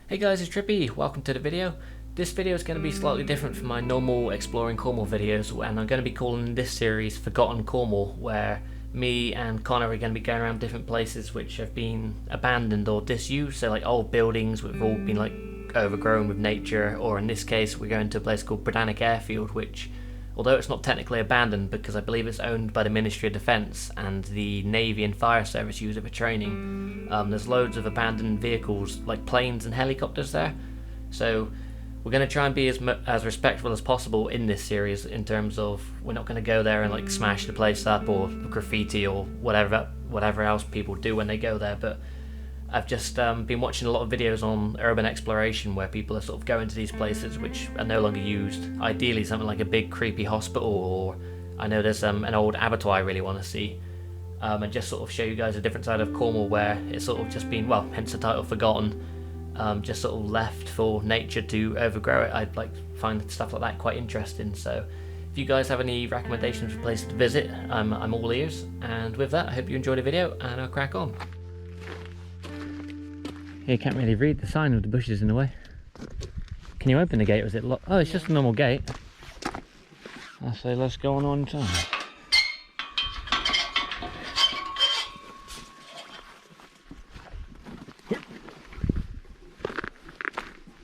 Hey guys, it's Trippy. Welcome to the video. This video is going to be slightly different from my normal exploring Cornwall videos, and I'm going to be calling this series Forgotten Cornwall, where me and Connor are going to be going around different places which have been abandoned or disused, so like old buildings which have all been like overgrown with nature, or in this case we're going to a place called Predannack Airfield, which, although it's not technically abandoned because I believe it's owned by the Ministry of Defence and the Navy and Fire Service use it for training, there's loads of abandoned vehicles like planes and helicopters there. So we're going to try and be as respectful as possible in this series, in terms of we're not going to go there and like smash the place up or graffiti or whatever else people do when they go there. But I've just been watching a lot of videos on urban exploration where people are sort of going to these places which are no longer used. Ideally something like a big creepy hospital, or I know there's an old abattoir I really want to see, and just sort of show you guys a different side of Cornwall where it's sort of just been, well, hence the title Forgotten, just sort of left for nature to overgrow it. I'd like find stuff like that quite interesting. So if you guys have any recommendations for places to visit, I'm all ears. And with that, I hope you enjoyed the video, and I'll crack on. You can't really read the sign with the bushes in the way. Can you open the gate, or is it locked? Oh, it's just a normal gate. I say let's go on inside.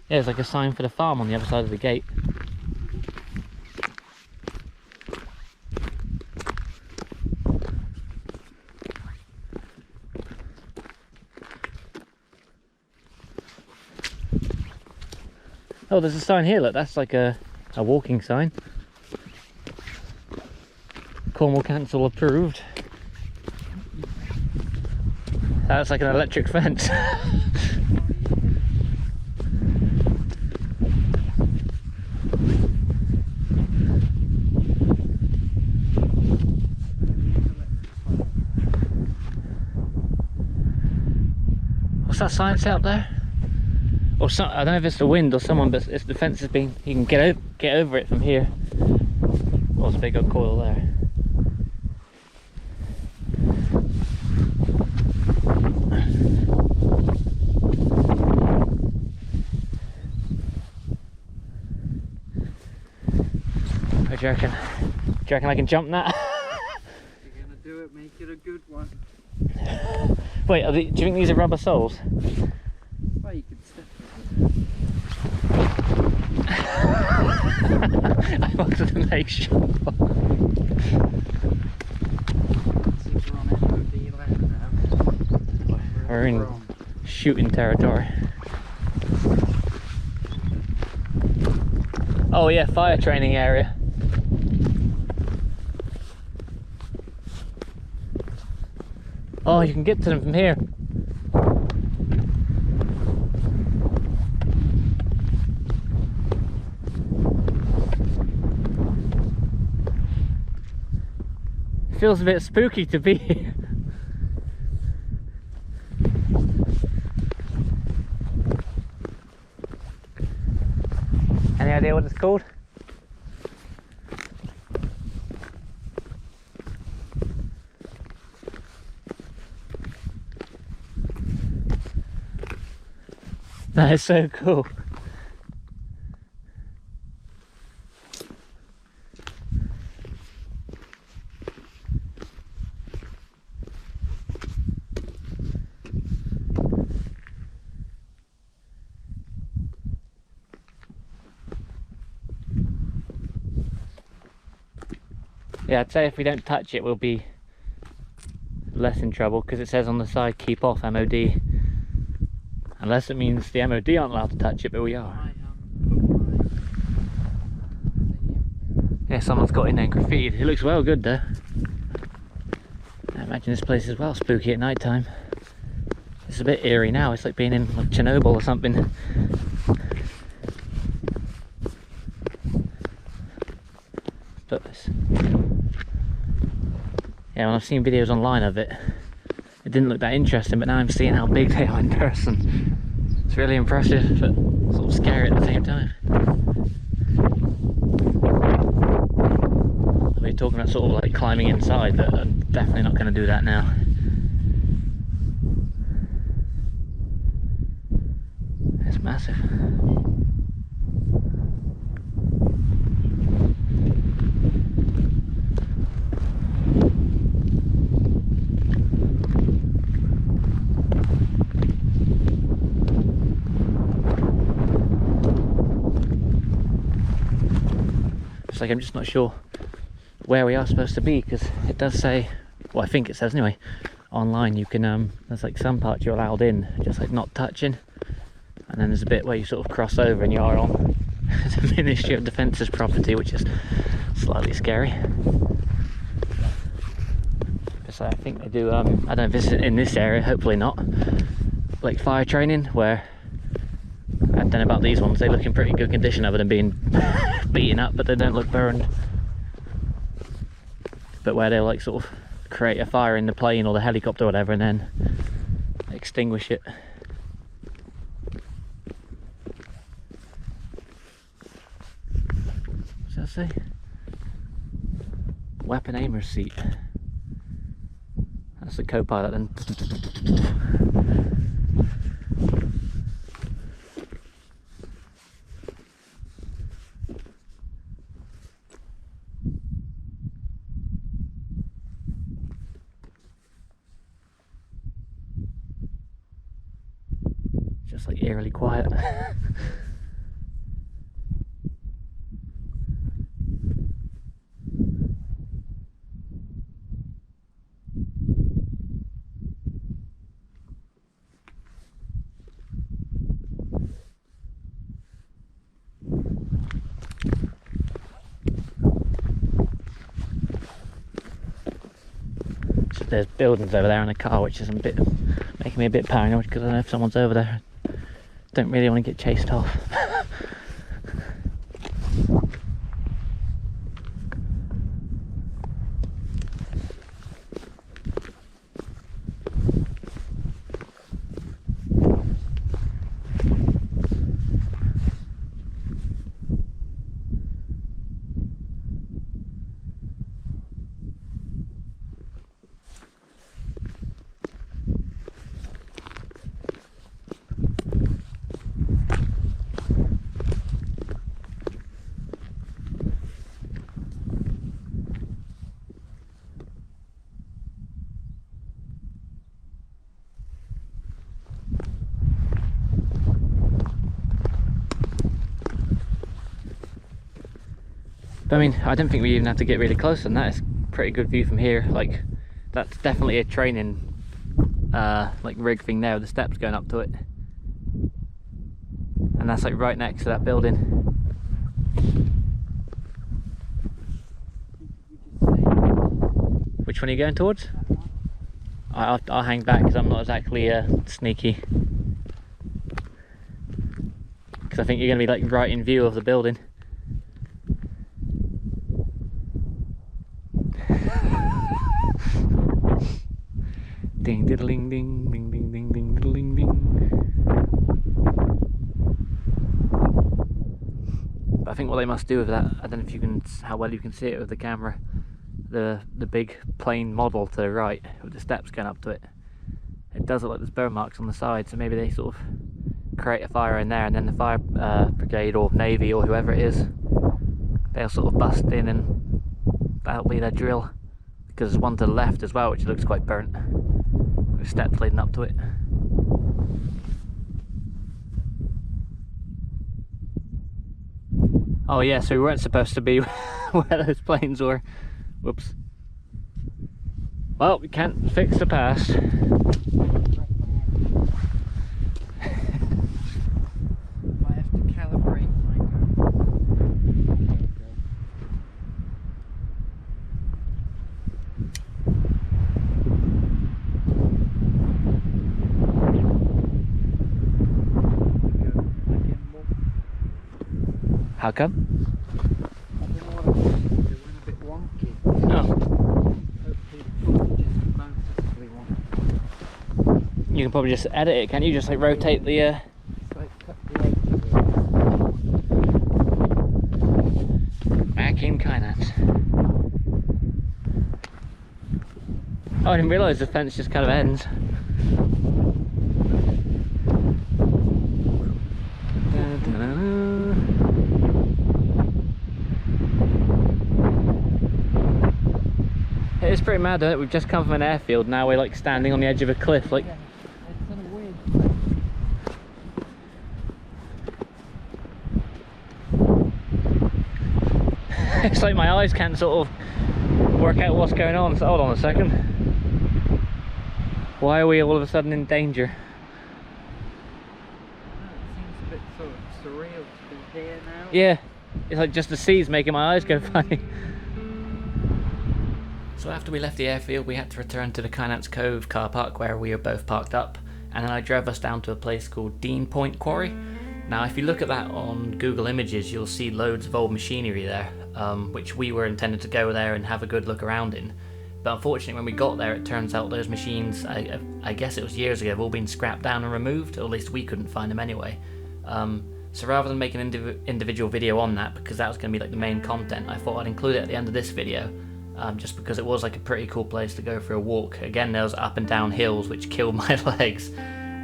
Yeah, there's like a sign for the farm on the other side of the gate. Oh, there's a sign here, look, that's like a walking sign. Cornwall Council approved. That's like an electric fence. What's that sign say up there? Or some, I don't know if it's the wind or someone, but it's the fence has been, you can get over it from here. Oh, there's a big old coil there. What do you reckon? Do you reckon I can jump that? If you're gonna do it, make it a good one. Wait, do you think these are rubber soles? Well, you could step I wanted to make sure. We're in shooting territory. Oh yeah, fire training area. Oh, you can get to them from here. Feels a bit spooky to be here. Any idea what it's called? That is so cool. Yeah, I'd say if we don't touch it, we'll be less in trouble, because it says on the side, keep off MOD. Unless it means the MOD aren't allowed to touch it, but we are. Yeah, someone's got in there and graffitied. It looks well good though. I imagine this place is well spooky at night time. It's a bit eerie now, it's like being in like Chernobyl or something. But yeah, when I've seen videos online of it, it didn't look that interesting, but now I'm seeing how big they are in person. It's really impressive, but sort of scary at the same time. We're talking about sort of like climbing inside, but I'm definitely not going to do that now. massive. It's like I'm just not sure where we are supposed to be, because it does say, well I think it says anyway, online you can there's like some parts you're allowed in, just like not touching, and then there's a bit where you sort of cross over and you are on the Ministry of Defence's property, which is slightly scary. So I think they do I don't know if this is in this area, hopefully not, like fire training, where I don't know about these ones, they look in pretty good condition other than being beaten up, but they don't look burned. But where they'll like sort of create a fire in the plane or the helicopter or whatever and then extinguish it. What's that say? Weapon aimer's seat. That's the co-pilot then. Just like eerily quiet. So there's buildings over there and a car, which is a bit making me a bit paranoid, because I don't know if someone's over there. Don't really want to get chased off. But I mean, I don't think we even have to get really close than that. It's a pretty good view from here. Like, that's definitely a training like rig thing there with the steps going up to it. And that's like right next to that building. Which one are you going towards? I'll hang back because I'm not exactly sneaky. Because I think you're going to be like right in view of the building. Ding diddling ding ding ding ding ding diddling ding. But I think what they must do with that, I don't know if you can, how well you can see it with the camera, the big plane model to the right with the steps going up to it. It does look like there's burn marks on the side, so maybe they sort of create a fire in there, and then the fire brigade or navy or whoever it is, they'll sort of bust in and that'll be their drill. Because there's one to the left as well which looks quite burnt, with steps leading up to it. Oh yeah, so we weren't supposed to be where those planes were. Whoops. Well, we can't fix the past. Might have to calibrate my GoPro. How come? I don't know what I did. They went a bit wonky. Oh. Hopefully the footage isn't noticeably wonky. You can probably just edit it, can't you? Just like rotate the It's like cut the edge of it. back in Kynance. Oh, I didn't realise the fence just kind of ends. It's pretty mad, isn't it? We've just come from an airfield, now we're like standing on the edge of a cliff, like... Yeah, it's sort of weird. It's like my eyes can't sort of work out what's going on. So hold on a second. Why are we all of a sudden in danger? It seems a bit sort of surreal to be here now. Yeah, it's like just the seas making my eyes go funny. So after we left the airfield, we had to return to the Kynance Cove car park where we were both parked up, and then I drove us down to a place called Dean Point Quarry. Now if you look at that on Google Images, you'll see loads of old machinery there, which we were intended to go there and have a good look around in. But unfortunately when we got there, it turns out those machines, I guess it was years ago, have all been scrapped down and removed, or at least we couldn't find them anyway. So rather than make an individual video on that, because that was going to be like the main content, I thought I'd include it at the end of this video. Just because it was like a pretty cool place to go for a walk. Again, there was up and down hills which killed my legs,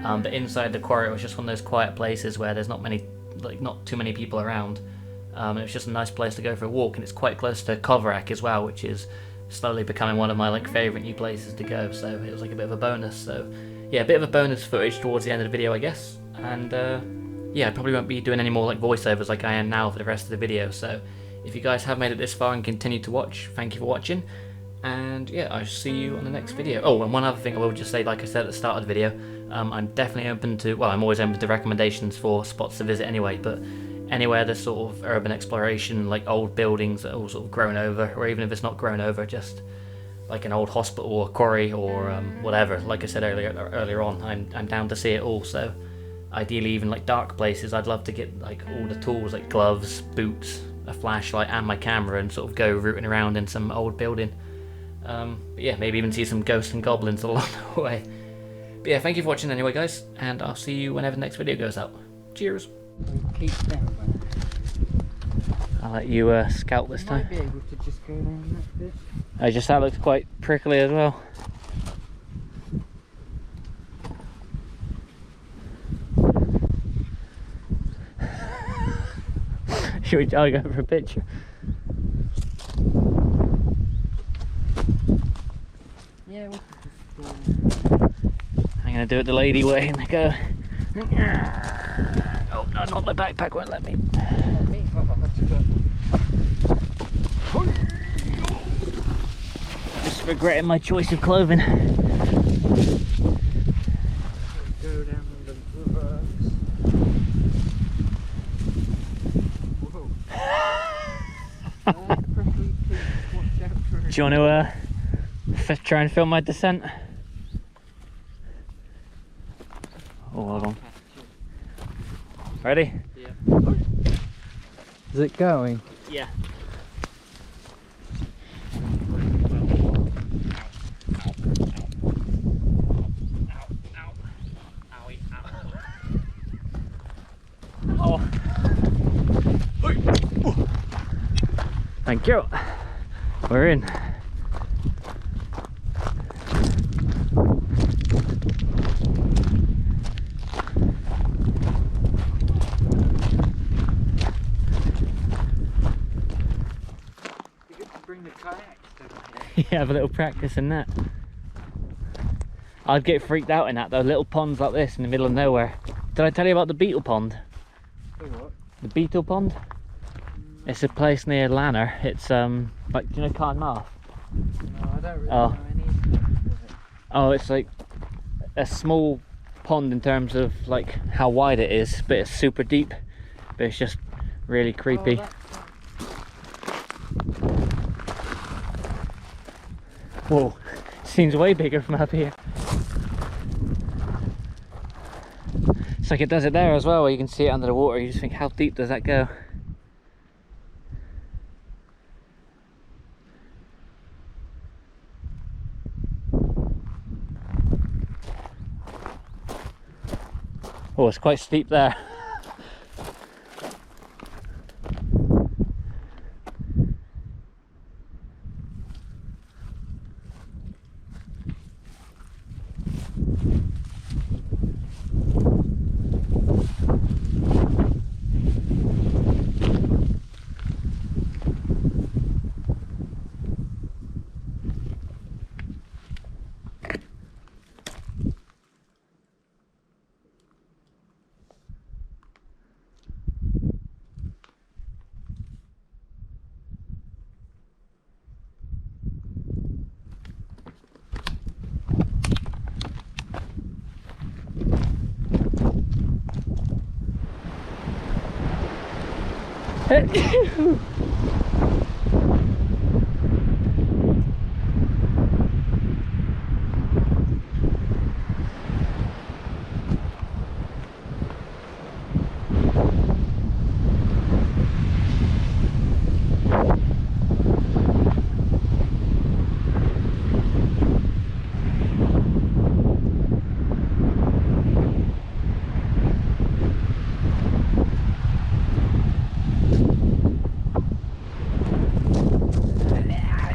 but inside the quarry it was just one of those quiet places where there's not too many people around. It was just a nice place to go for a walk, and it's quite close to Predannack as well, which is slowly becoming one of my like favourite new places to go, so it was like a bit of a bonus. So yeah, a bit of a bonus footage towards the end of the video, I guess. And yeah, I probably won't be doing any more like voiceovers like I am now for the rest of the video, so if you guys have made it this far and continue to watch, thank you for watching, and yeah, I'll see you on the next video. Oh, and one other thing I will just say, like I said at the start of the video, I'm definitely open to, well, I'm always open to recommendations for spots to visit anyway, but anywhere there's sort of urban exploration, like old buildings that are all sort of grown over, or even if it's not grown over, just like an old hospital or quarry or whatever, like I said earlier on, I'm down to see it all. So ideally even like dark places, I'd love to get like all the tools like gloves, boots, a flashlight and my camera and sort of go rooting around in some old building. But yeah, maybe even see some ghosts and goblins along the way. But yeah, thank you for watching anyway guys, and I'll see you whenever the next video goes out. Cheers! Keep down there. I'll let you scout this time. Might be able to just go down that bit. That looks quite prickly as well. Should we go for a picture? Yeah, we could just go. I'm gonna do it the lady way and go. Oh no, not my backpack won't let me. Just regretting my choice of clothing. Go down the reverse. Do you want to try and film my descent? Oh, hold on. Ready? Yeah. Is it going? Yeah. Oh. Thank you. We're in. Bring the kayaks down Yeah, have a little practice in that. I'd get freaked out in that though, little ponds like this in the middle of nowhere. Did I tell you about the Beetle Pond? The what? The Beetle Pond? It's a place near Lanner. It's like, do you know Cornwall? No, I don't really Oh. know any of it. Oh, it's like a small pond in terms of like how wide it is, but it's super deep. But it's just really creepy. Whoa, seems way bigger from up here. It's like it does it there as well, where you can see it under the water. You just think, how deep does that go? Oh, it's quite steep there.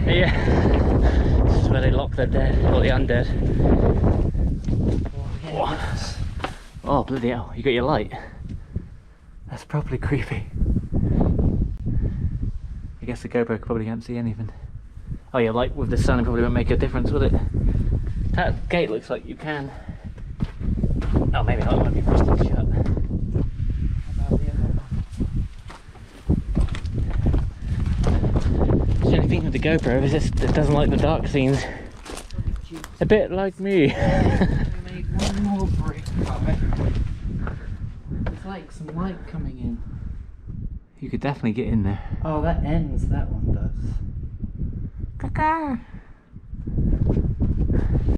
Yeah, this is where they lock the dead, or the undead. Oh, bloody hell, you got your light? That's properly creepy. I guess the GoPro probably can't see anything. Oh yeah, light with the sun it probably won't make a difference, will it? That gate looks like you can. Oh, maybe not, it might be rusted shut. The only thing with the GoPro is it doesn't like the dark scenes. A bit like me. Make one more brick of it. There's like some light coming in. You could definitely get in there. Oh, that ends, that one does. Caca!